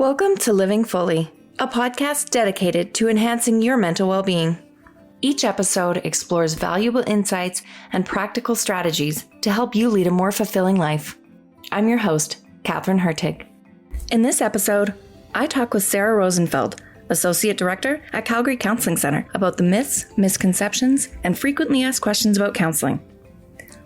Welcome to Living Fully, a podcast dedicated to enhancing your mental well-being. Each episode explores valuable insights and practical strategies to help you lead a more fulfilling life. I'm your host, Catherine Hertig. In this episode, I talk with Sarah Rosenfeld, Associate Director at Calgary Counselling Centre, about the myths, misconceptions, and frequently asked questions about counselling.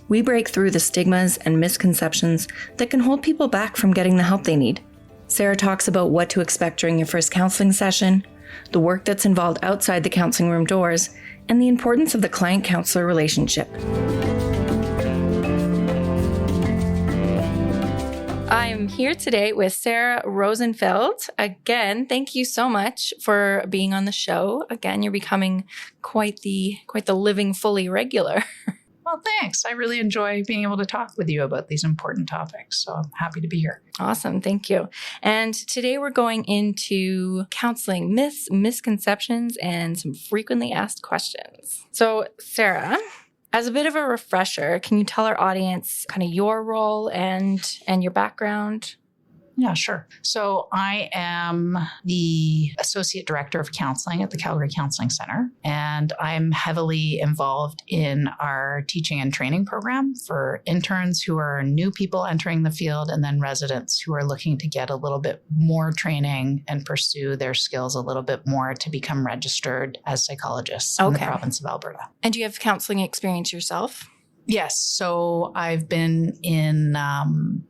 We break through the stigmas and misconceptions that can hold people back from getting the help they need. Sarah talks about what to expect during your first counseling session, the work that's involved outside the counseling room doors, and the importance of the client-counselor relationship. I'm here today with Sarah Rosenfeld. Again, thank you so much for being on the show. Again, you're becoming quite the Living Fully regular. Well, thanks. I really enjoy being able to talk with you about these important topics. So I'm happy to be here. Awesome. Thank you. And today we're going into counseling myths, misconceptions, and some frequently asked questions. So, Sarah, as a bit of a refresher, can you tell our audience kind of your role and your background? Yeah, sure. So I am the Associate Director of Counseling at the Calgary Counselling Centre, and I'm heavily involved in our teaching and training program for interns who are new people entering the field and then residents who are looking to get a little bit more training and pursue their skills a little bit more to become registered as psychologists in the province of Alberta. And do you have counseling experience yourself? Yes. So I've been in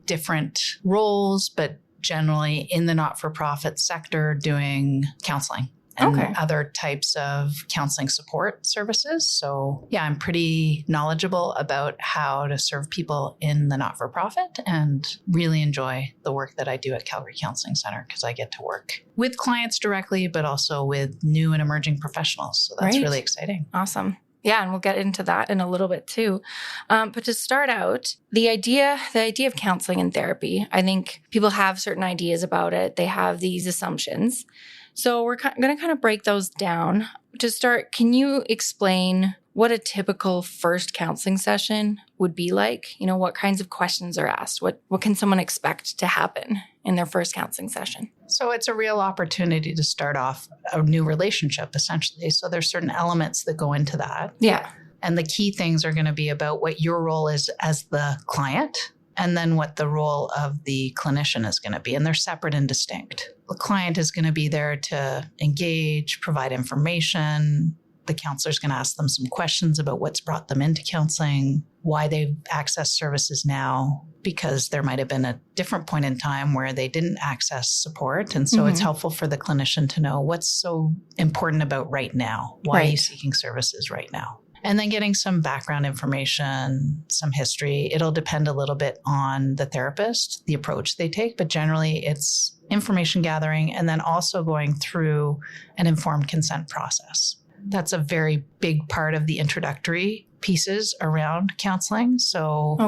different roles, but generally in the not-for-profit sector doing counseling and other types of counseling support services. So yeah, I'm pretty knowledgeable about how to serve people in the not-for-profit and really enjoy the work that I do at Calgary Counselling Centre because I get to work with clients directly, but also with new and emerging professionals. So that's really exciting. Awesome. Yeah, and we'll get into that in a little bit too. But to start out, the idea of counseling and therapy, I think people have certain ideas about it. They have these assumptions. So we're going to kind of break those down. To start, can you explain what a typical first counseling session would be like? You know, what kinds of questions are asked? What can someone expect to happen in their first counseling session? So it's a real opportunity to start off a new relationship, essentially. So there's certain elements that go into that. Yeah. And the key things are going to be about what your role is as the client and then what the role of the clinician is going to be. And they're separate and distinct. The client is going to be there to engage, provide information. The counselor is going to ask them some questions about what's brought them into counseling, why they've accessed services now, because there might have been a different point in time where they didn't access support. And so it's helpful for the clinician to know what's so important about right now. Why are you seeking services right now? And then getting some background information, some history. It'll depend a little bit on the therapist, the approach they take, but generally it's information gathering and then also going through an informed consent process. That's a very big part of the introductory pieces around counseling. So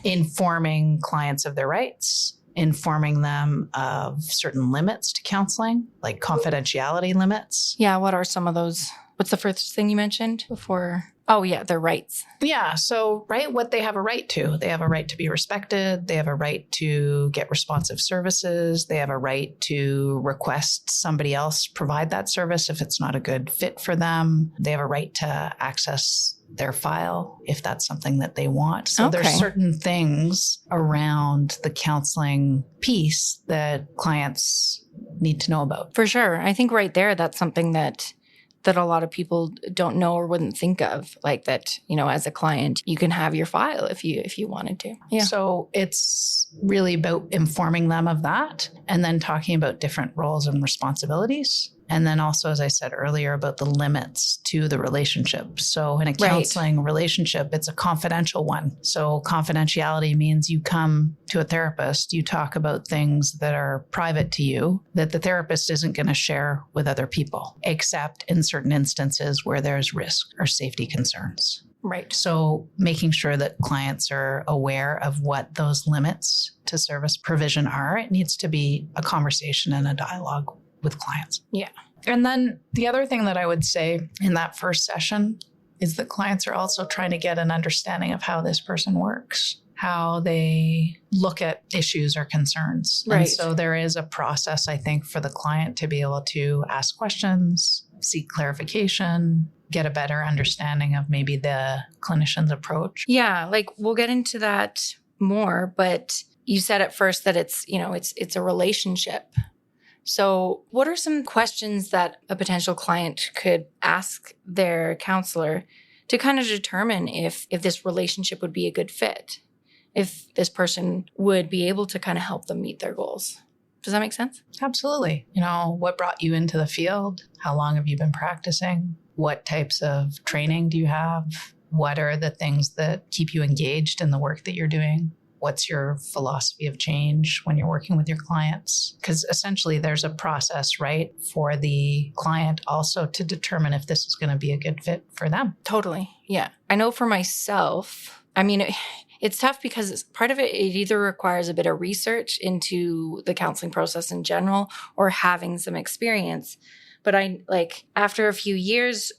informing clients of their rights, informing them of certain limits to counseling, like confidentiality limits. Yeah, what are some of those? What's the first thing you mentioned before? Oh, yeah, their rights. Yeah. So, what they have a right to. They have a right to be respected. They have a right to get responsive services. They have a right to request somebody else provide that service if it's not a good fit for them. They have a right to access their file if that's something that they want. So there's certain things around the counseling piece that clients need to know about. For sure. I think right there, that's something that a lot of people don't know or wouldn't think of, like that, you know, as a client, you can have your file if you wanted to. Yeah. So it's really about informing them of that and then talking about different roles and responsibilities. And then also, as I said earlier, about the limits to the relationship. So in a counseling relationship, it's a confidential one. So confidentiality means you come to a therapist, you talk about things that are private to you that the therapist isn't going to share with other people, except in certain instances where there's risk or safety concerns. Right. So making sure that clients are aware of what those limits to service provision are, it needs to be a conversation and a dialogue with clients. Yeah. And then the other thing that I would say in that first session is that clients are also trying to get an understanding of how this person works. how they look at issues or concerns. Right. And so there is a process, I think, for the client to be able to ask questions, seek clarification, get a better understanding of maybe the clinician's approach. Yeah, like we'll get into that more, but you said at first that it's, it's a relationship. So what are some questions that a potential client could ask their counselor to kind of determine if this relationship would be a good fit, if this person would be able to kind of help them meet their goals? Does that make sense? Absolutely. What brought you into the field? How long have you been practicing? What types of training do you have? What are the things that keep you engaged in the work that you're doing? What's your philosophy of change when you're working with your clients? Because essentially there's a process, right, for the client also to determine if this is going to be a good fit for them. Totally. Yeah. I know for myself, it's tough because part of it either requires a bit of research into the counseling process in general or having some experience. But after a few years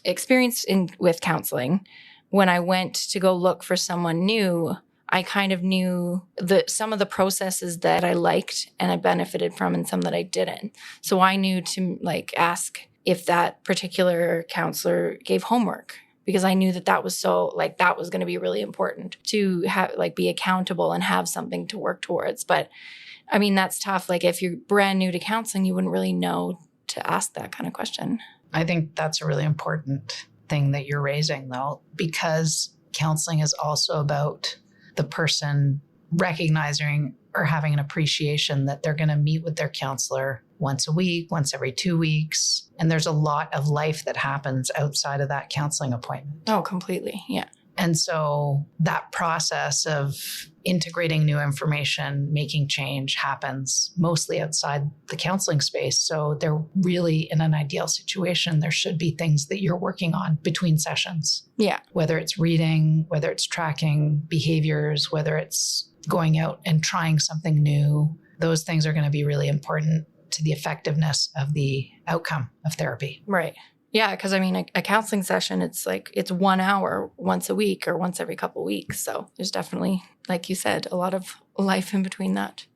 experience with counseling, when I went to go look for someone new, I kind of knew some of the processes that I liked and I benefited from and some that I didn't. So I knew to ask if that particular counselor gave homework, because I knew that was that was going to be really important to have, be accountable and have something to work towards. But that's tough. If you're brand new to counseling, you wouldn't really know to ask that kind of question. I think that's a really important thing that you're raising, though, because counseling is also about the person recognizing or having an appreciation that they're going to meet with their counselor once a week, once every 2 weeks. And there's a lot of life that happens outside of that counseling appointment. Oh, completely. Yeah. And so that process of integrating new information, making change happens mostly outside the counseling space. So they're really, in an ideal situation, there should be things that you're working on between sessions. Yeah. Whether it's reading, whether it's tracking behaviors, whether it's going out and trying something new, those things are going to be really important to the effectiveness of the outcome of therapy. Right. Yeah, because a counseling session, it's 1 hour once a week or once every couple of weeks. So there's definitely, like you said, a lot of life in between that.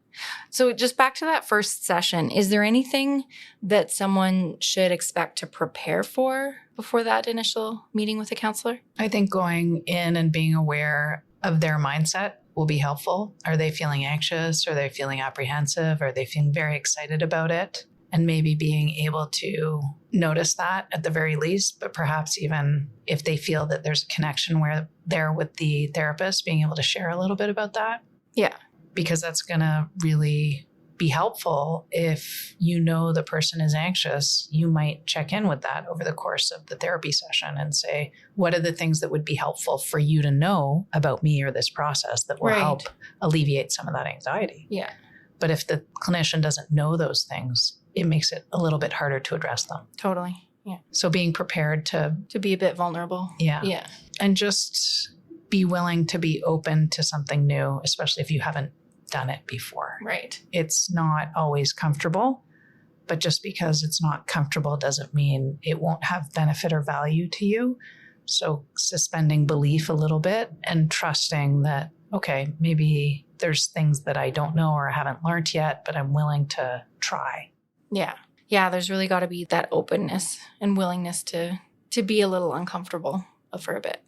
So just back to that first session, is there anything that someone should expect to prepare for before that initial meeting with a counselor? I think going in and being aware of their mindset will be helpful. Are they feeling anxious? Are they feeling apprehensive? Are they feeling very excited about it? And maybe being able to notice that at the very least, but perhaps even if they feel that there's a connection where they're with the therapist, being able to share a little bit about that. Yeah. Because that's going to really be helpful. If you know the person is anxious, you might check in with that over the course of the therapy session and say, what are the things that would be helpful for you to know about me or this process that will help alleviate some of that anxiety? Yeah. But if the clinician doesn't know those things, it makes it a little bit harder to address them. Totally. Yeah. So being prepared to be a bit vulnerable. Yeah. Yeah. And just be willing to be open to something new, especially if you haven't done it before. Right. It's not always comfortable, but just because it's not comfortable doesn't mean it won't have benefit or value to you. So suspending belief a little bit and trusting that, okay, maybe there's things that I don't know or I haven't learned yet, but I'm willing to try. Yeah. Yeah, there's really got to be that openness and willingness to be a little uncomfortable for a bit.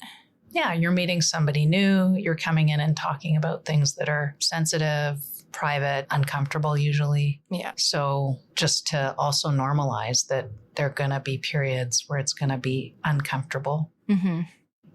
Yeah, you're meeting somebody new. You're coming in and talking about things that are sensitive, private, uncomfortable usually. Yeah. So just to also normalize that there are going to be periods where it's going to be uncomfortable. Mm-hmm.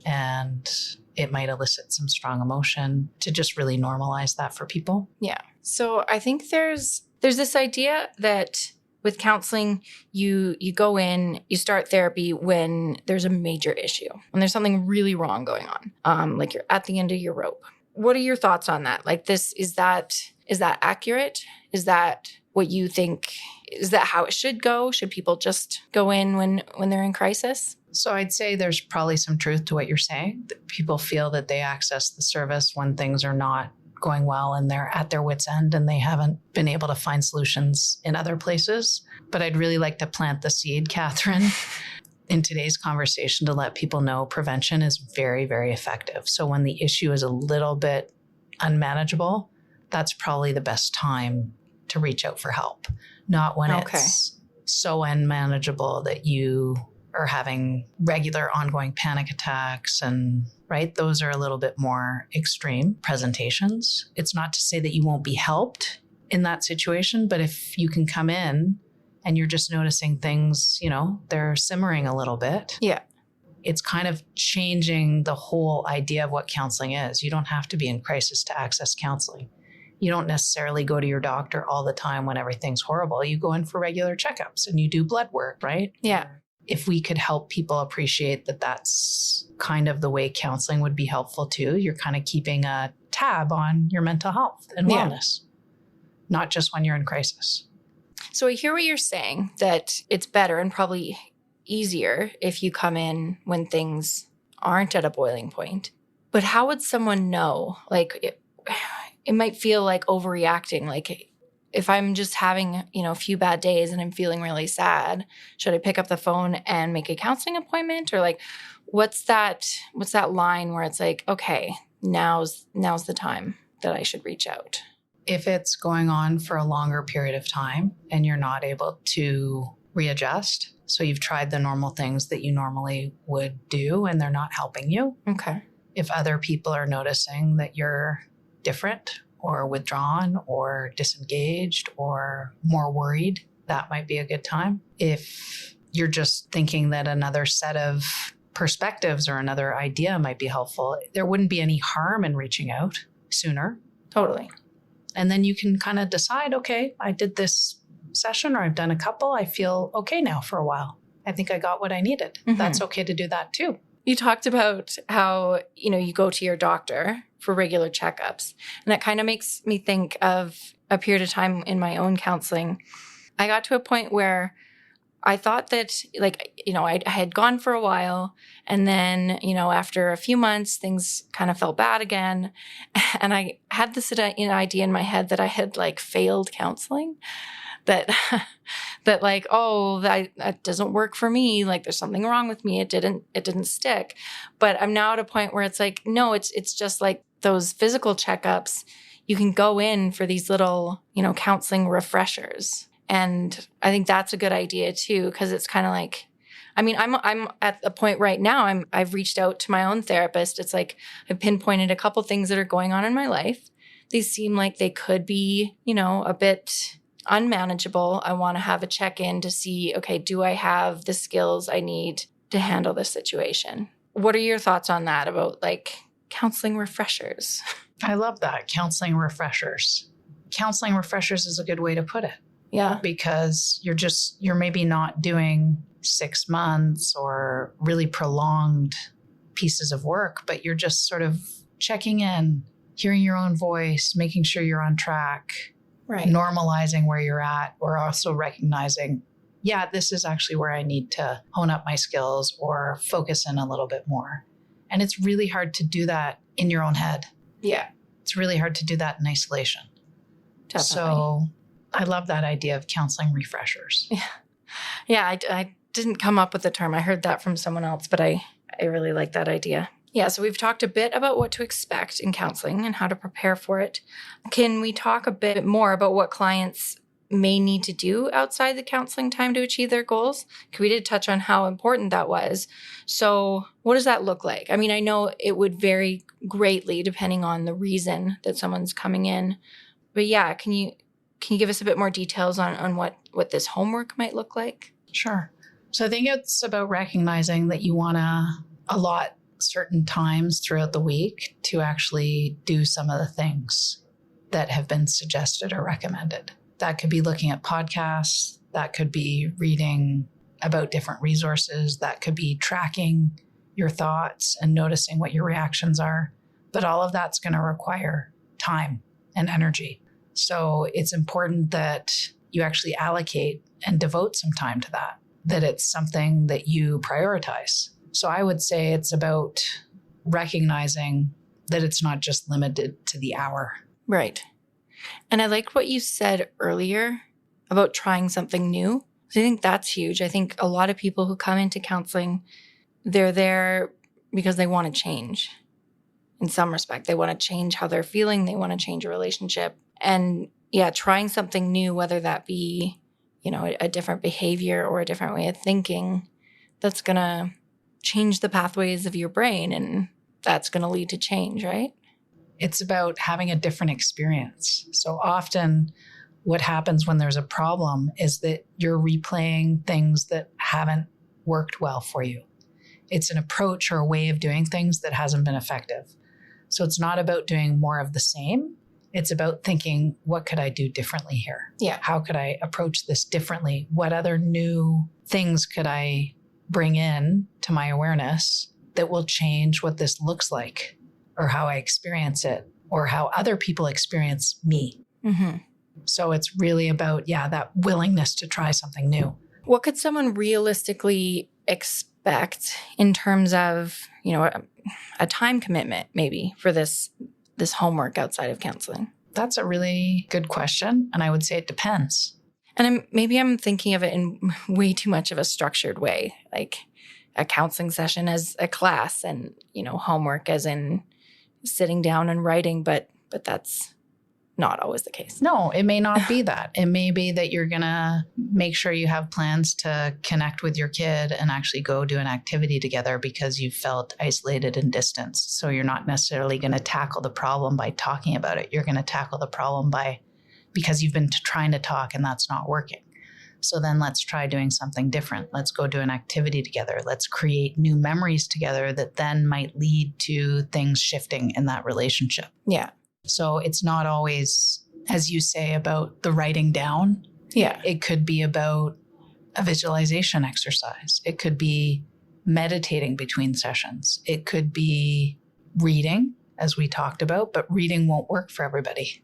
And it might elicit some strong emotion, to just really normalize that for people. Yeah. So I think there's this idea that with counseling, you go in, you start therapy when there's a major issue, when there's something really wrong going on, like you're at the end of your rope. What are your thoughts on that? Like is that accurate? Is that what you think? Is that how it should go? Should people just go in when they're in crisis? So I'd say there's probably some truth to what you're saying. That people feel that they access the service when things are not going well and they're at their wits' end and they haven't been able to find solutions in other places. But I'd really like to plant the seed, Catherine, in today's conversation to let people know prevention is very, very effective. So when the issue is a little bit unmanageable, that's probably the best time to reach out for help. Not when it's so unmanageable that you are having regular ongoing panic attacks and right? Those are a little bit more extreme presentations. It's not to say that you won't be helped in that situation, but if you can come in and you're just noticing things, they're simmering a little bit. Yeah. It's kind of changing the whole idea of what counseling is. You don't have to be in crisis to access counseling. You don't necessarily go to your doctor all the time when everything's horrible. You go in for regular checkups and you do blood work, right? Yeah. If we could help people appreciate that that's kind of the way counseling would be helpful too, you're kind of keeping a tab on your mental health and wellness, not just when you're in crisis. So I hear what you're saying, that it's better and probably easier if you come in when things aren't at a boiling point. But how would someone know? Like, it might feel like overreacting. Like, if I'm just having, a few bad days and I'm feeling really sad, should I pick up the phone and make a counseling appointment? Or like, what's that line where it's like, okay, now's the time that I should reach out? If it's going on for a longer period of time and you're not able to readjust, so you've tried the normal things that you normally would do and they're not helping you. Okay. If other people are noticing that you're different or withdrawn or disengaged or more worried, that might be a good time. If you're just thinking that another set of perspectives or another idea might be helpful, there wouldn't be any harm in reaching out sooner. Totally. And then you can kind of decide, okay, I did this session or I've done a couple. I feel okay now for a while. I think I got what I needed. Mm-hmm. That's okay to do that too. You talked about how, you go to your doctor for regular checkups. And that kind of makes me think of a period of time in my own counseling. I got to a point where I thought that, I had gone for a while. And then, after a few months, things kind of felt bad again. And I had this idea in my head that I had failed counseling. That that doesn't work for me. There's something wrong with me. It didn't stick. But I'm now at a point where it's no, it's just like those physical checkups. You can go in for these little, counseling refreshers. And I think that's a good idea too, because it's kind of I'm at a point right now, I've reached out to my own therapist. It's I've pinpointed a couple things that are going on in my life. These seem like they could be, a bit unmanageable. I want to have a check-in to see, okay, do I have the skills I need to handle this situation? What are your thoughts on that about counseling refreshers? I love that. Counseling refreshers. Counseling refreshers is a good way to put it. Yeah. Because you're maybe not doing 6 months or really prolonged pieces of work, but you're just sort of checking in, hearing your own voice, making sure you're on track. Right. Normalizing where you're at, or also recognizing, this is actually where I need to hone up my skills or focus in a little bit more. And it's really hard to do that in your own head. Yeah. It's really hard to do that in isolation. Definitely. So I love that idea of counseling refreshers. Yeah. Yeah, I didn't come up with the term. I heard that from someone else, but I really like that idea. Yeah, so we've talked a bit about what to expect in counseling and how to prepare for it. Can we talk a bit more about what clients may need to do outside the counseling time to achieve their goals? Because we did touch on how important that was. So what does that look like? I mean, I know it would vary greatly depending on the reason that someone's coming in. But yeah, can you give us a bit more details on what this homework might look like? Sure. So I think it's about recognizing that you want to allot certain times throughout the week to actually do some of the things that have been suggested or recommended. That could be looking at podcasts. That could be reading about different resources. That could be tracking your thoughts and noticing what your reactions are. But all of that's going to require time and energy. So it's important that you actually allocate and devote some time to that it's something that you prioritize. So I would say it's about recognizing that it's not just limited to the hour. Right. And I liked what you said earlier about trying something new. I think that's huge. I think a lot of people who come into counseling, they're there because they want to change. in some respect. They want to change how they're feeling. They want to change a relationship. And yeah, trying something new, whether that be, a different behavior or a different way of thinking, that's going to change the pathways of your brain, and that's going to lead to change, right? It's about having a different experience. So often what happens when there's a problem is that you're replaying things that haven't worked well for you. It's an approach or a way of doing things that hasn't been effective. So it's not about doing more of the same. It's about thinking, what could I do differently here? Yeah. How could I approach this differently? What other new things could I bring in to my awareness that will change what this looks like, or how I experience it, or how other people experience me? Mm-hmm. So it's really about, that willingness to try something new. What could someone realistically expect in terms of, a time commitment maybe for this homework outside of counseling? That's a really good question. And I would say it depends. And maybe I'm thinking of it in way too much of a structured way, like a counseling session as a class and, homework as in sitting down and writing, but that's not always the case. No, it may not be that. It may be that you're going to make sure you have plans to connect with your kid and actually go do an activity together because you felt isolated and distanced. So you're not necessarily going to tackle the problem by talking about it. You're going to tackle the problem because you've been trying to talk and that's not working. So then let's try doing something different. Let's go do an activity together. Let's create new memories together that then might lead to things shifting in that relationship. Yeah. So it's not always, as you say, about the writing down. Yeah. It could be about a visualization exercise. It could be meditating between sessions. It could be reading, as we talked about, but reading won't work for everybody.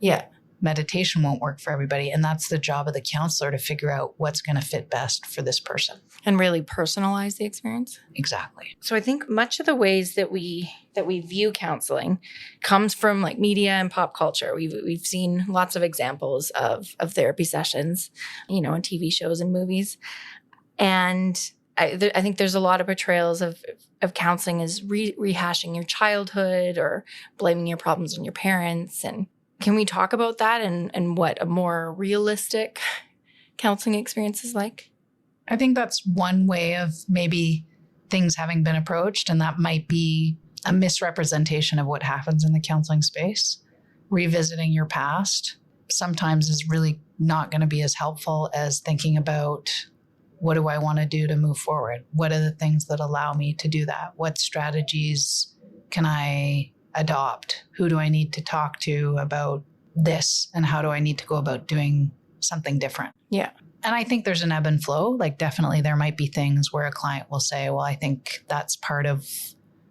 Yeah. Meditation won't work for everybody. And that's the job of the counselor, to figure out what's going to fit best for this person. And really personalize the experience. Exactly. So I think much of the ways that we view counseling comes from like media and pop culture. We've seen lots of examples of therapy sessions, in TV shows and movies. And I think there's a lot of portrayals of counseling as rehashing your childhood or blaming your problems on your parents. And can we talk about that and what a more realistic counseling experience is like? I think that's one way of maybe things having been approached, and that might be a misrepresentation of what happens in the counseling space. Revisiting your past sometimes is really not going to be as helpful as thinking about, what do I want to do to move forward? What are the things that allow me to do that? What strategies can I adopt? Who do I need to talk to about this? And how do I need to go about doing something different? Yeah. And I think there's an ebb and flow. Like, definitely there might be things where a client will say, well, I think that's part of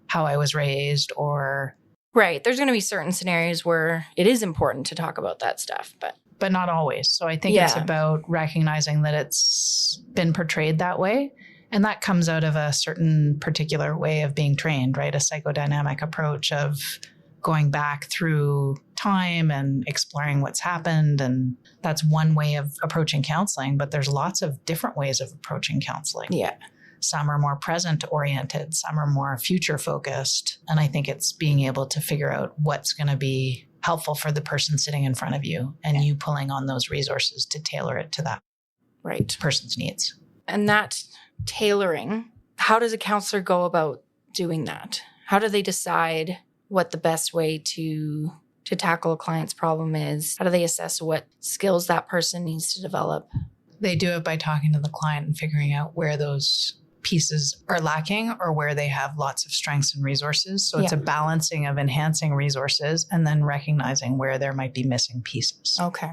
how I was raised, or... Right. There's going to be certain scenarios where it is important to talk about that stuff, but not always. So I think it's about recognizing that it's been portrayed that way. And that comes out of a certain particular way of being trained, right? A psychodynamic approach of going back through time and exploring what's happened. And that's one way of approaching counseling, but there's lots of different ways of approaching counseling. Yeah. Some are more present oriented, some are more future focused. And I think it's being able to figure out what's going to be helpful for the person sitting in front of you, and you pulling on those resources to tailor it to that person's needs. And that tailoring, how does a counselor go about doing that? How do they decide what the best way to tackle a client's problem is? How do they assess what skills that person needs to develop? They do it by talking to the client and figuring out where those pieces are lacking or where they have lots of strengths and resources. So it's a balancing of enhancing resources and then recognizing where there might be missing pieces. Okay.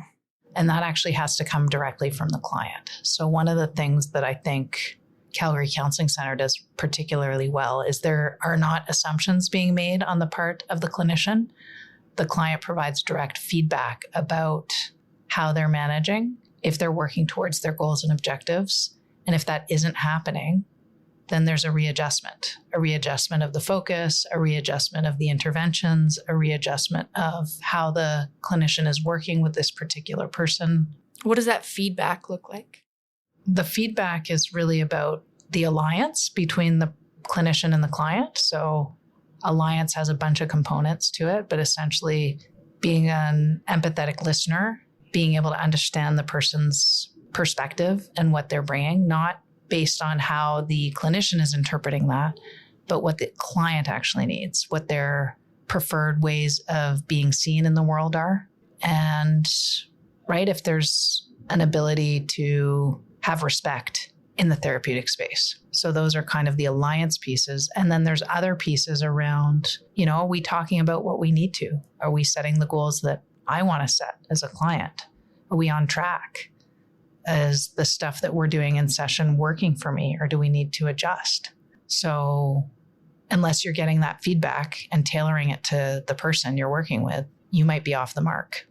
And that actually has to come directly from the client. So one of the things that I think Calgary Counseling Center does particularly well is there are not assumptions being made on the part of the clinician. The client provides direct feedback about how they're managing, if they're working towards their goals and objectives. And if that isn't happening, then there's a readjustment of the focus, a readjustment of the interventions, a readjustment of how the clinician is working with this particular person. What does that feedback look like? The feedback is really about the alliance between the clinician and the client. So Alliance has a bunch of components to it, but essentially being an empathetic listener, being able to understand the person's perspective and what they're bringing, not based on how the clinician is interpreting that, but what the client actually needs, what their preferred ways of being seen in the world are. And right, if there's an ability to have respect in the therapeutic space. So those are kind of the alliance pieces. And then there's other pieces around, are we talking about what we need to? Are we setting the goals that I want to set as a client? Are we on track? Is the stuff that we're doing in session working for me, or do we need to adjust? So unless you're getting that feedback and tailoring it to the person you're working with, you might be off the mark.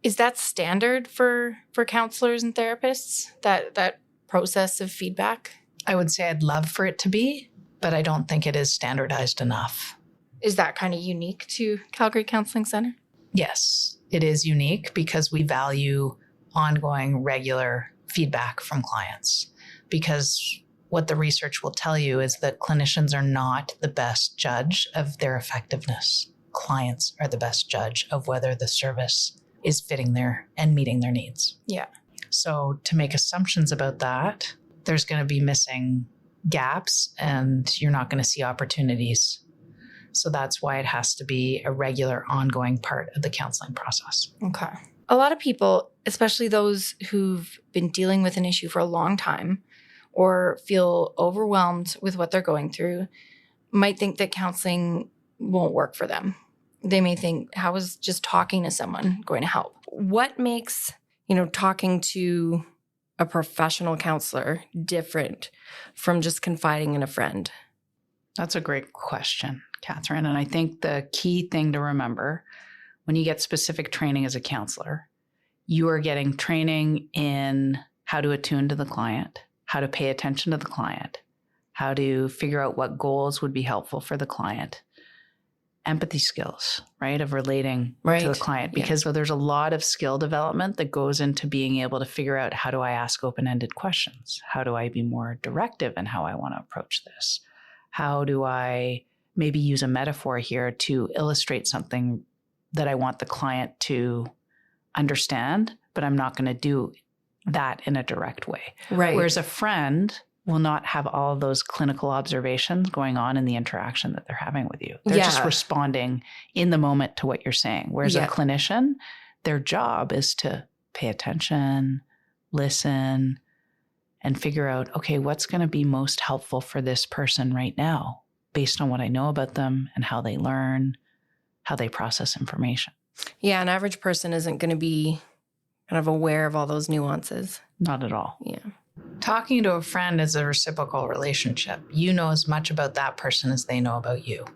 Is that standard for counselors and therapists, that process of feedback? I would say I'd love for it to be, but I don't think it is standardized enough. Is that kind of unique to Calgary Counselling Centre? Yes, it is unique because we value ongoing, regular feedback from clients. Because what the research will tell you is that clinicians are not the best judge of their effectiveness. Clients are the best judge of whether the service is fitting their and meeting their needs. Yeah. So to make assumptions about that, there's going to be missing gaps and you're not going to see opportunities. So that's why it has to be a regular, ongoing part of the counseling process. Okay. A lot of people, especially those who've been dealing with an issue for a long time or feel overwhelmed with what they're going through, might think that counseling won't work for them. They may think, how is just talking to someone going to help? What makes, talking to a professional counselor different from just confiding in a friend? That's a great question, Catherine. And I think the key thing to remember when you get specific training as a counselor, you are getting training in how to attune to the client, how to pay attention to the client, how to figure out what goals would be helpful for the client. Empathy skills, right, of relating to the client. Because there's a lot of skill development that goes into being able to figure out, how do I ask open-ended questions? How do I be more directive in how I want to approach this? How do I maybe use a metaphor here to illustrate something that I want the client to understand, but I'm not going to do that in a direct way. Right. Whereas a friend will not have all of those clinical observations going on in the interaction that they're having with you. They're just responding in the moment to what you're saying. Whereas a clinician, their job is to pay attention, listen, and figure out, okay, what's going to be most helpful for this person right now based on what I know about them and how they learn, how they process information. Yeah, an average person isn't going to be kind of aware of all those nuances. Not at all. Yeah. Talking to a friend is a reciprocal relationship. You know as much about that person as they know about you.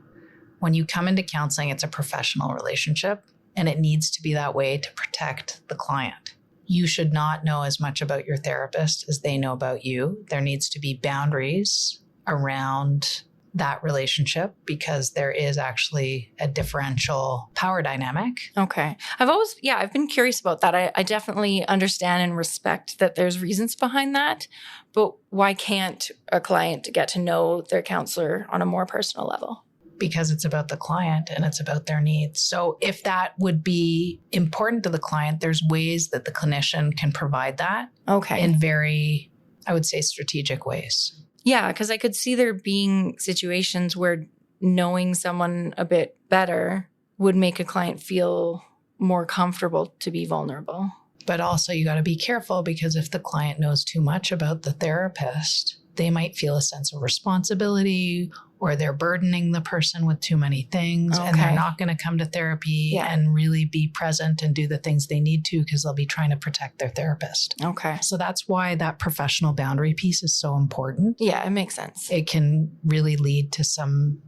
When you come into counseling, it's a professional relationship, and it needs to be that way to protect the client. You should not know as much about your therapist as they know about you. There needs to be boundaries around that relationship because there is actually a differential power dynamic. Okay. I've been curious about that. I definitely understand and respect that there's reasons behind that, but why can't a client get to know their counselor on a more personal level? Because it's about the client and it's about their needs. So if that would be important to the client, there's ways that the clinician can provide that in very, I would say, strategic ways. Yeah, because I could see there being situations where knowing someone a bit better would make a client feel more comfortable to be vulnerable. But also you got to be careful because if the client knows too much about the therapist, they might feel a sense of responsibility or they're burdening the person with too many things and they're not going to come to therapy and really be present and do the things they need to because they'll be trying to protect their therapist. Okay. So that's why that professional boundary piece is so important. Yeah, it makes sense. It can really lead to some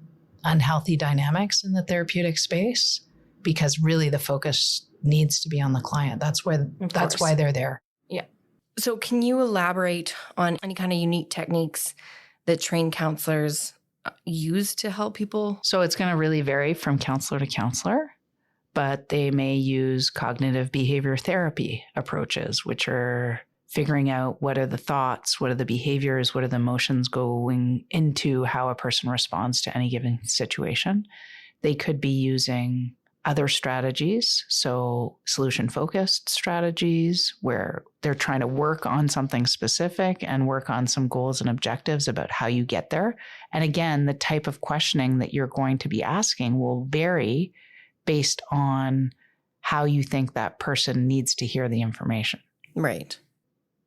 unhealthy dynamics in the therapeutic space because really the focus needs to be on the client. That's why they're there. Yeah. So can you elaborate on any kind of unique techniques that trained counselors use to help people? So it's going to really vary from counselor to counselor, but they may use cognitive behavior therapy approaches, which are figuring out what are the thoughts, what are the behaviors, what are the emotions going into how a person responds to any given situation. They could be using other strategies, so solution-focused strategies where they're trying to work on something specific and work on some goals and objectives about how you get there. And again, the type of questioning that you're going to be asking will vary based on how you think that person needs to hear the information. Right.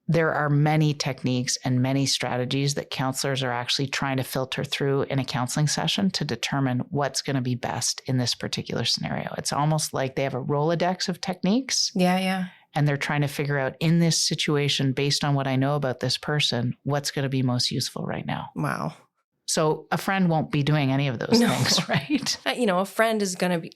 There are many techniques and many strategies that counselors are actually trying to filter through in a counseling session to determine what's going to be best in this particular scenario. It's almost like they have a Rolodex of techniques. Yeah. And they're trying to figure out in this situation, based on what I know about this person, what's going to be most useful right now. Wow. So a friend won't be doing any of those things, right? A friend is going to be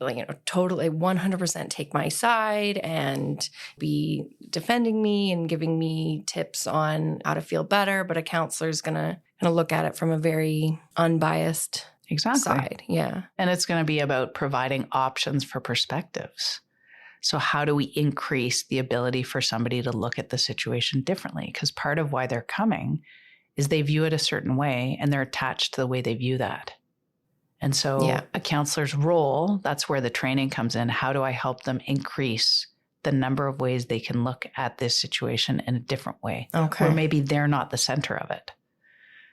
totally 100% take my side and be defending me and giving me tips on how to feel better. But a counselor is going to look at it from a very unbiased side. Yeah. And it's going to be about providing options for perspectives. So how do we increase the ability for somebody to look at the situation differently? Because part of why they're coming is they view it a certain way and they're attached to the way they view that. And so a counselor's role, that's where the training comes in. How do I help them increase the number of ways they can look at this situation in a different way? Okay. Or maybe they're not the center of it.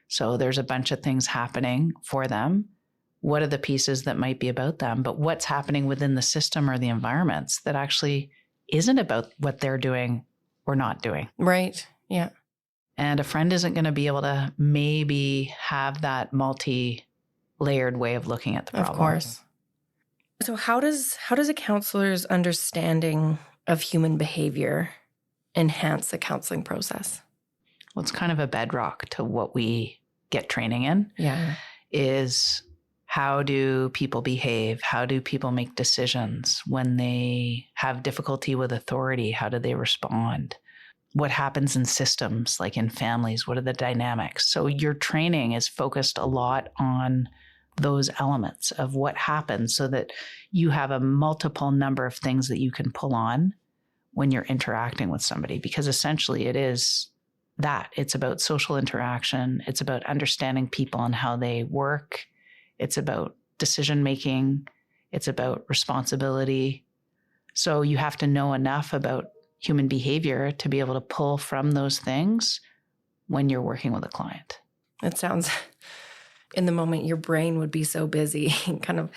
So there's a bunch of things happening for them. What are the pieces that might be about them? But what's happening within the system or the environments that actually isn't about what they're doing or not doing? Right. Yeah. And a friend isn't going to be able to maybe have that multi-layered way of looking at the problem. Of course. So how does a counselor's understanding of human behavior enhance the counseling process? Well, it's kind of a bedrock to what we get training in. Yeah. Is how do people behave? How do people make decisions when they have difficulty with authority? How do they respond? What happens in systems, like in families? What are the dynamics? So your training is focused a lot on those elements of what happens so that you have a multiple number of things that you can pull on when you're interacting with somebody, because essentially it is that. It's about social interaction. It's about understanding people and how they work. It's about decision-making. It's about responsibility. So you have to know enough about human behavior to be able to pull from those things when you're working with a client. It sounds, in the moment, your brain would be so busy, kind of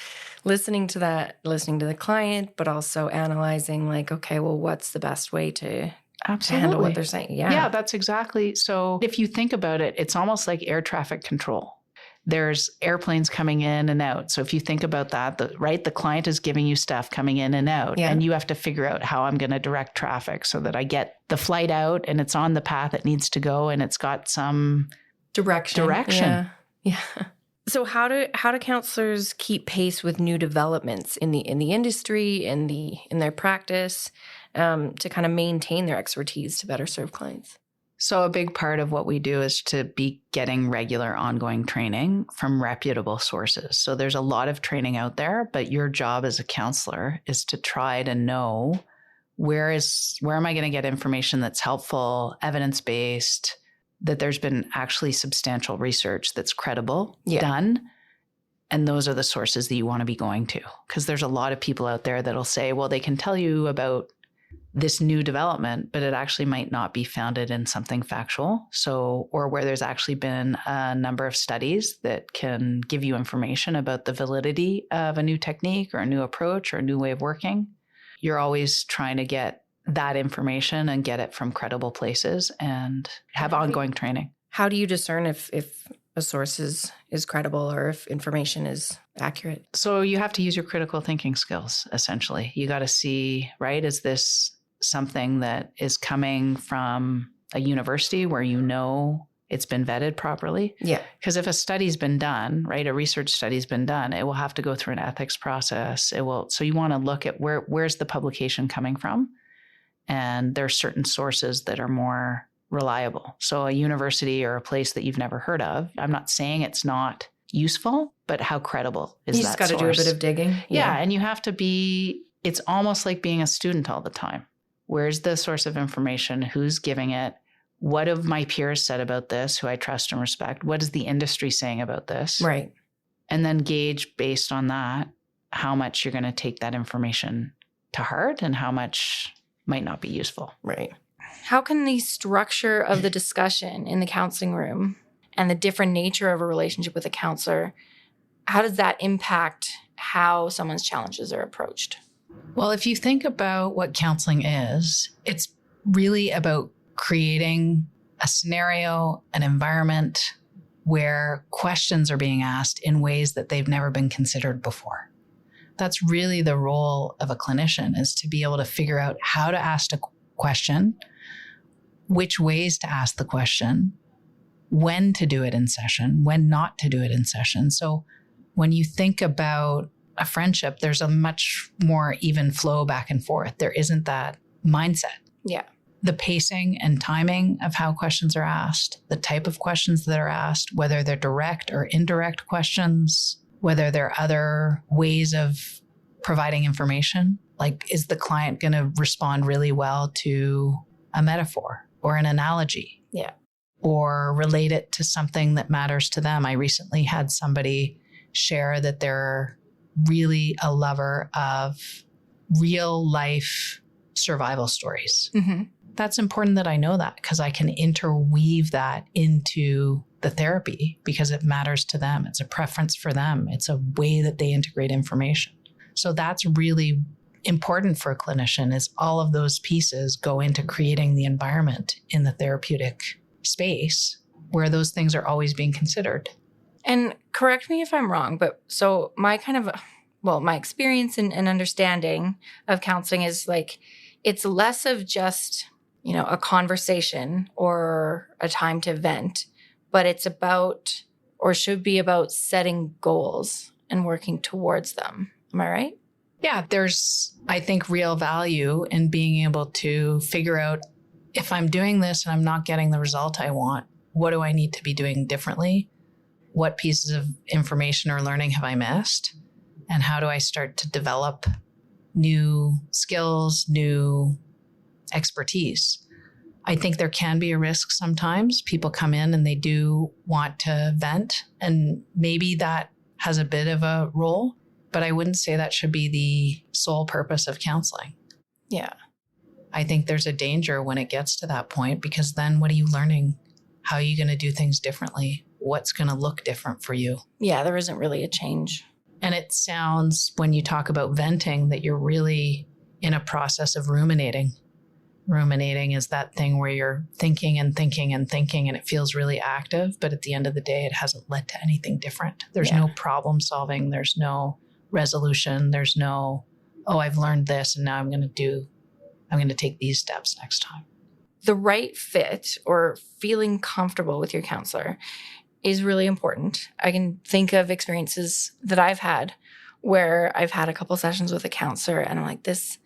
listening to the client, but also analyzing okay, well, what's the best way to handle what they're saying? Yeah, that's exactly. So if you think about it, it's almost like air traffic control. There's airplanes coming in and out. So if you think about that, the client is giving you stuff coming in and out, and you have to figure out how I'm going to direct traffic so that I get the flight out and it's on the path it needs to go and it's got some direction. Yeah. So how do counselors keep pace with new developments in the industry, in their practice, to kind of maintain their expertise to better serve clients? So a big part of what we do is to be getting regular ongoing training from reputable sources. So there's a lot of training out there, but your job as a counselor is to try to know where am I going to get information that's helpful, evidence-based, that there's been actually substantial research that's credible, done. And those are the sources that you want to be going to. Because there's a lot of people out there that'll say, well, they can tell you about this new development, but it actually might not be founded in something factual. So, or where there's actually been a number of studies that can give you information about the validity of a new technique or a new approach or a new way of working. You're always trying to get that information and get it from credible places and have ongoing training. How do you discern if a source is credible or if information is accurate? So you have to use your critical thinking skills, essentially. You got to see, right, is this something that is coming from a university where it's been vetted properly? Yeah. Because if a study's been done, right, a research study's been done, it will have to go through an ethics process. So you want to look at where's the publication coming from? And there are certain sources that are more reliable. So a university or a place that you've never heard of, I'm not saying it's not useful, but how credible is that source? You just got to do a bit of digging. Yeah, and you have to it's almost like being a student all the time. Where's the source of information? Who's giving it? what have my peers said about this, who I trust and respect? What is the industry saying about this? Right. And then gauge based on that how much you're going to take that information to heart and how much might not be useful. Right. How can the structure of the discussion in the counseling room and the different nature of a relationship with a counselor, how does that impact how someone's challenges are approached? Well, if you think about what counseling is, it's really about creating a scenario, an environment where questions are being asked in ways that they've never been considered before. That's really the role of a clinician, is to be able to figure out how to ask a question, which ways to ask the question, when to do it in session, when not to do it in session. So when you think about a friendship, there's a much more even flow back and forth. There isn't that mindset. Yeah. The pacing and timing of how questions are asked, the type of questions that are asked, whether they're direct or indirect questions, whether there are other ways of providing information. Like, is the client going to respond really well to a metaphor or an analogy? Yeah. Or relate it to something that matters to them. I recently had somebody share that they're really a lover of real life survival stories. Mm-hmm. That's important that I know that, because I can interweave that into the therapy because it matters to them. It's a preference for them. It's a way that they integrate information. So that's really important for a clinician, is all of those pieces go into creating the environment in the therapeutic space where those things are always being considered. And correct me if I'm wrong, but so my experience and understanding of counseling is like, it's less of just, a conversation or a time to vent, but it's about, or should be about, setting goals and working towards them. Am I right? Yeah, there's, I think, real value in being able to figure out, if I'm doing this and I'm not getting the result I want, what do I need to be doing differently? What pieces of information or learning have I missed? And how do I start to develop new skills, new expertise? I think there can be a risk sometimes. People come in and they do want to vent, and maybe that has a bit of a role, but I wouldn't say that should be the sole purpose of counseling. Yeah. I think there's a danger when it gets to that point, because then what are you learning? How are you going to do things differently? What's going to look different for you? Yeah, there isn't really a change. And it sounds, when you talk about venting, that you're really in a process of ruminating. Ruminating is that thing where you're thinking and thinking and thinking, and it feels really active, but at the end of the day, it hasn't led to anything different. There's no problem solving. There's no resolution. There's no, I've learned this and now I'm going to take these steps next time. The right fit, or feeling comfortable with your counselor, is really important. I can think of experiences that I've had where I've had a couple sessions with a counselor and I'm like, this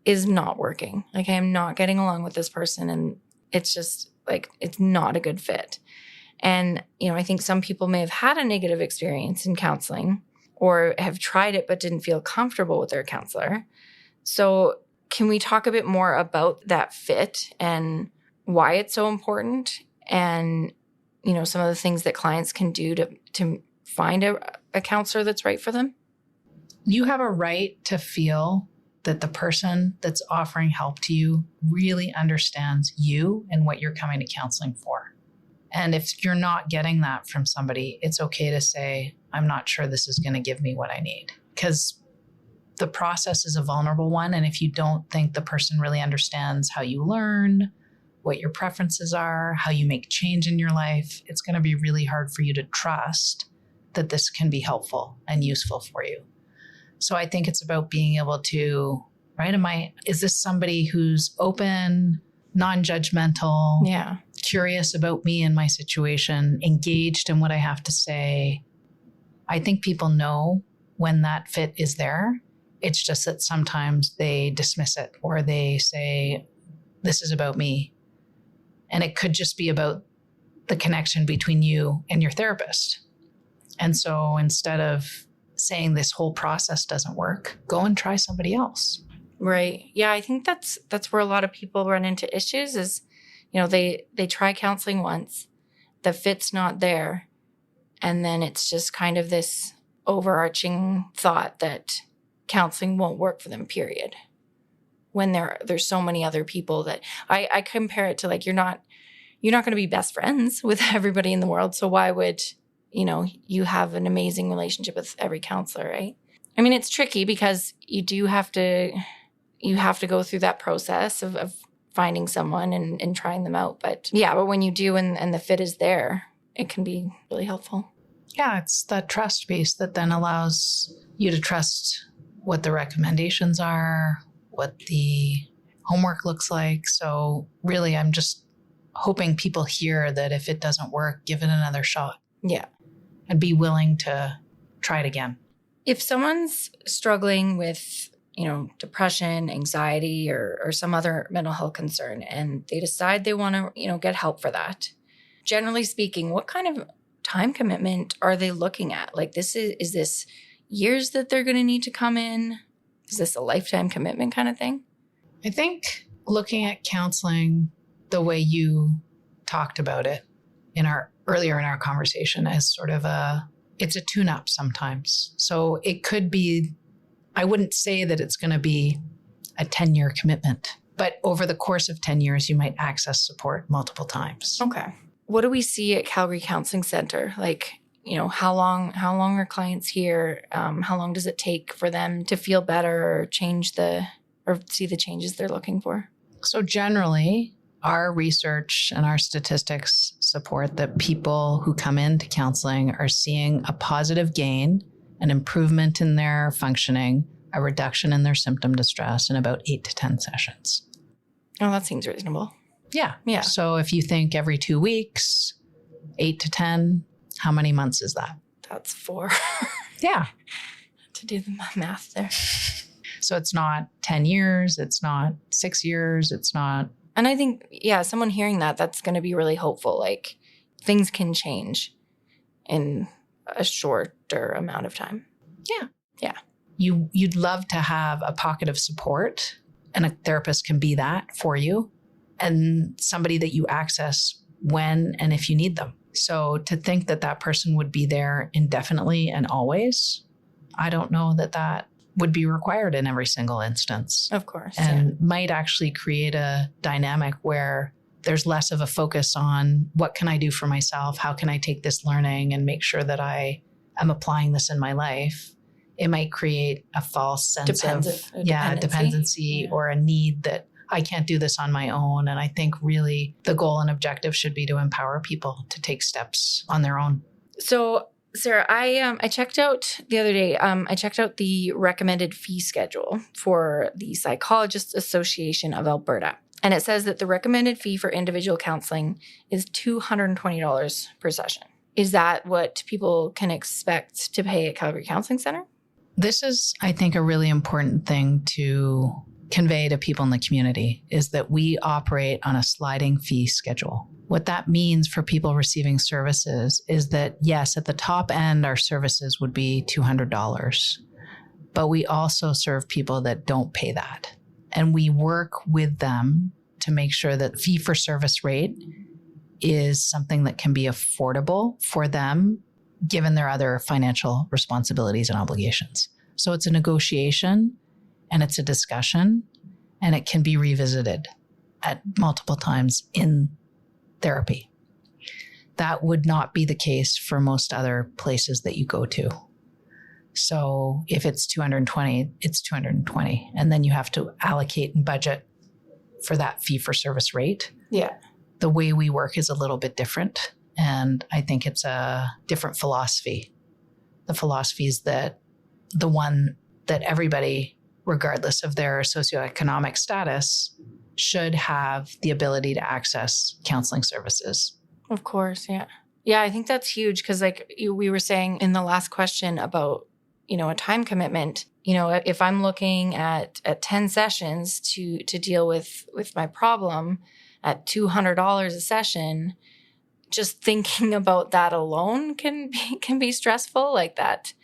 is not working. Like, I am not getting along with this person, and it's just like, it's not a good fit. And, I think some people may have had a negative experience in counseling or have tried it but didn't feel comfortable with their counselor. So can we talk a bit more about that fit and why it's so important, and, some of the things that clients can do to find a counselor that's right for them? You have a right to feel that the person that's offering help to you really understands you and what you're coming to counseling for. And if you're not getting that from somebody, it's okay to say, I'm not sure this is going to give me what I need, because the process is a vulnerable one. And if you don't think the person really understands how you learn, what your preferences are, how you make change in your life, it's going to be really hard for you to trust that this can be helpful and useful for you. So I think it's about being able to, is this somebody who's open, non-judgmental, curious about me and my situation, engaged in what I have to say? I think people know when that fit is there. It's just that sometimes they dismiss it, or they say, this is about me. And it could just be about the connection between you and your therapist. And so instead of saying this whole process doesn't work, go and try somebody else. Right. Yeah, I think that's where a lot of people run into issues, is they try counseling once, the fit's not there, and then it's just kind of this overarching thought that counseling won't work for them, period. When there's so many other people that I compare it to, like, you're not going to be best friends with everybody in the world. So why would, you have an amazing relationship with every counselor, right? I mean, it's tricky because you have to go through that process of finding someone and trying them out. But when you do and the fit is there, it can be really helpful. Yeah, it's that trust piece that then allows you to trust what the recommendations are, what the homework looks like. So really, I'm just hoping people hear that if it doesn't work, give it another shot. Yeah. And be willing to try it again. If someone's struggling with, depression, anxiety, or some other mental health concern, and they decide they want to, get help for that, generally speaking, what kind of time commitment are they looking at? Like, is this years that they're going to need to come in? Is this a lifetime commitment kind of thing? I think looking at counseling the way you talked about it earlier in our conversation as sort of it's a tune-up sometimes. So it could be, I wouldn't say that it's going to be a 10-year commitment, but over the course of 10 years, you might access support multiple times. Okay. What do we see at Calgary Counseling Center? Like, how long are clients here? How long does it take for them to feel better or see the changes they're looking for? So generally, our research and our statistics support that people who come into counseling are seeing a positive gain, an improvement in their functioning, a reduction in their symptom distress in about 8 to 10 sessions. Oh, that seems reasonable. Yeah. Yeah. So if you think every 2 weeks, 8 to 10, how many months is that? That's 4. Yeah. To do the math there. So it's not 10 years, it's not 6 years, it's not. And I think, someone hearing that's going to be really hopeful. Like, things can change in a shorter amount of time. Yeah. Yeah. You'd love to have a pocket of support, and a therapist can be that for you, and somebody that you access when and if you need them. So to think that person would be there indefinitely and always, I don't know that would be required in every single instance. Of course. And might actually create a dynamic where there's less of a focus on what can I do for myself? How can I take this learning and make sure that I am applying this in my life? It might create a false sense of dependency or a need that I can't do this on my own. And I think really the goal and objective should be to empower people to take steps on their own. So, Sarah, I checked out the other day, I checked out the recommended fee schedule for the Psychologists Association of Alberta. And it says that the recommended fee for individual counseling is $220 per session. Is that what people can expect to pay at Calgary Counseling Center? This is, I think, a really important thing to convey to people in the community, is that we operate on a sliding fee schedule. What that means for people receiving services is that, yes, at the top end, our services would be $200, but we also serve people that don't pay that. And we work with them to make sure that fee-for-service rate is something that can be affordable for them, given their other financial responsibilities and obligations. So it's a negotiation and it's a discussion, and it can be revisited at multiple times in therapy. That would not be the case for most other places that you go to. So if it's 220, it's 220. And then you have to allocate and budget for that fee for service rate. Yeah. The way we work is a little bit different. And I think it's a different philosophy. The philosophy is that the one that everybody, regardless of their socioeconomic status, should have the ability to access counseling services. Of course, yeah. Yeah, I think that's huge because we were saying in the last question about, a time commitment, if I'm looking at 10 sessions to deal with my problem at $200 a session, just thinking about that alone can be stressful, like that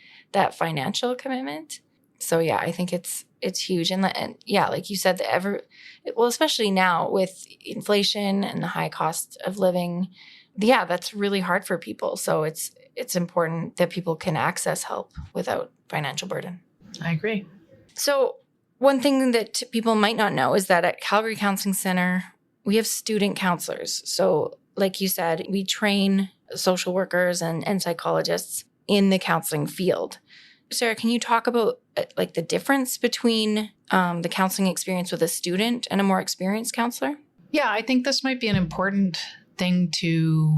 financial commitment. So yeah, I think it's it's huge. And yeah, like you said, especially now with inflation and the high cost of living, yeah, that's really hard for people. So it's important that people can access help without financial burden. I agree. So one thing that people might not know is that at Calgary Counseling Center, we have student counselors. So like you said, we train social workers and psychologists in the counseling field. Sarah, can you talk about like the difference between the counseling experience with a student and a more experienced counselor? Yeah, I think this might be an important thing to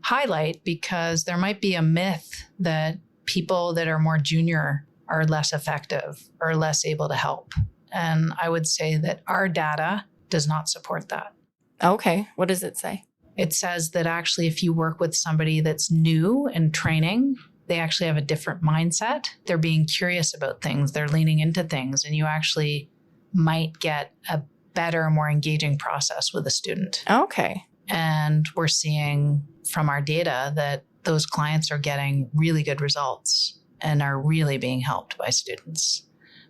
highlight because there might be a myth that people that are more junior are less effective or less able to help. And I would say that our data does not support that. Okay. What does it say? It says that actually if you work with somebody that's new and training, they actually have a different mindset. They're being curious about things. They're leaning into things. And you actually might get a better, more engaging process with a student. Okay. And we're seeing from our data that those clients are getting really good results and are really being helped by students.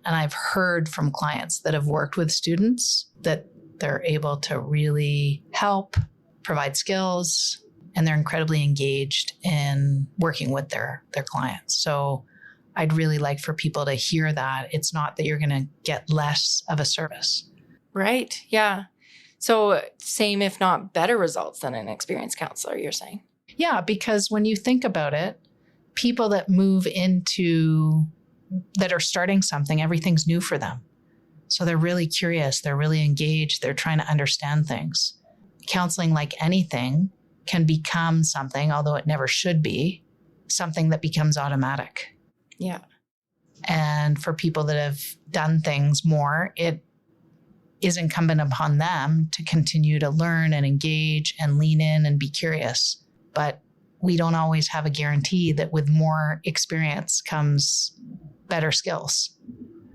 And I've heard from clients that have worked with students that they're able to really help, provide skills, and they're incredibly engaged in working with their clients. So I'd really like for people to hear that. It's not that you're going to get less of a service. Right. Yeah. So same, if not better results than an experienced counselor, you're saying? Yeah, because when you think about it, people that that are starting something, everything's new for them. So they're really curious. They're really engaged. They're trying to understand things. Counseling, like anything, can become something, although it never should be, something that becomes automatic. Yeah. And for people that have done things more, it is incumbent upon them to continue to learn and engage and lean in and be curious. But we don't always have a guarantee that with more experience comes better skills.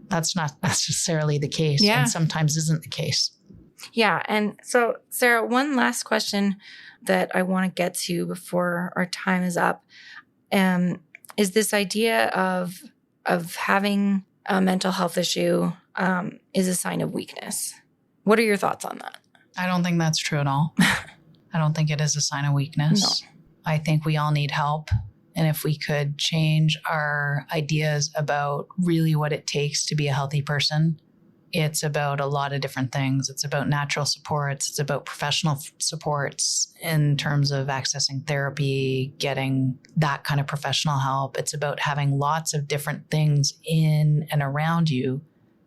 That's not necessarily the case, and sometimes isn't the case. Yeah. And so, Sarah, one last question that I want to get to before our time is up is this idea of having a mental health issue is a sign of weakness. What are your thoughts on that? I don't think that's true at all. I don't think it is a sign of weakness. No. I think we all need help. And if we could change our ideas about really what it takes to be a healthy person, it's about a lot of different things. It's about natural supports. It's about professional supports in terms of accessing therapy, getting that kind of professional help. It's about having lots of different things in and around you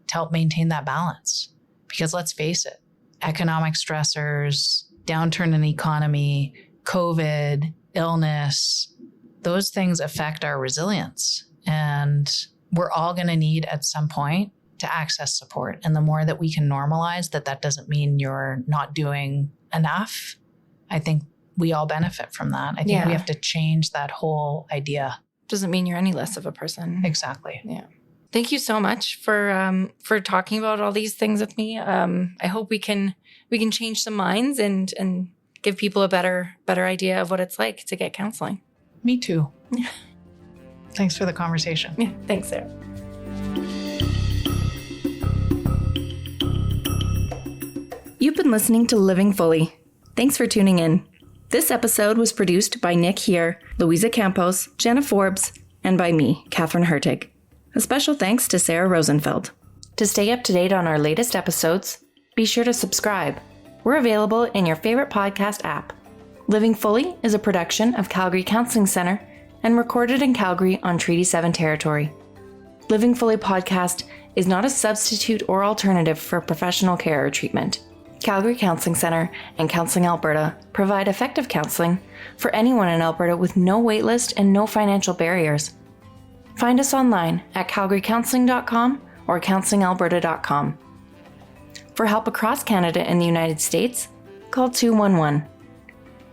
to help maintain that balance. Because let's face it, economic stressors, downturn in the economy, COVID, illness, those things affect our resilience. And we're all going to need at some point to access support. And the more that we can normalize that doesn't mean you're not doing enough, I think we all benefit from that. I think we have to change that whole idea. Doesn't mean you're any less of a person. Exactly. Yeah. Thank you so much for talking about all these things with me. I hope we can change some minds and give people a better idea of what it's like to get counseling. Me too. Thanks for the conversation. Yeah, thanks, Sarah. You've been listening to Living Fully. Thanks for tuning in. This episode was produced by Nick Here, Louisa Campos, Jenna Forbes, and by me, Catherine Hertig. A special thanks to Sarah Rosenfeld. To stay up to date on our latest episodes, be sure to subscribe. We're available in your favorite podcast app. Living Fully is a production of Calgary Counseling Center and recorded in Calgary on Treaty 7 territory. Living Fully podcast is not a substitute or alternative for professional care or treatment. Calgary Counseling Center and Counselling Alberta provide effective counseling for anyone in Alberta with no waitlist and no financial barriers. Find us online at calgarycounseling.com or counselingalberta.com. For help across Canada and the United States, call 211.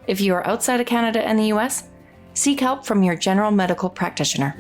If you are outside of Canada and the US, seek help from your general medical practitioner.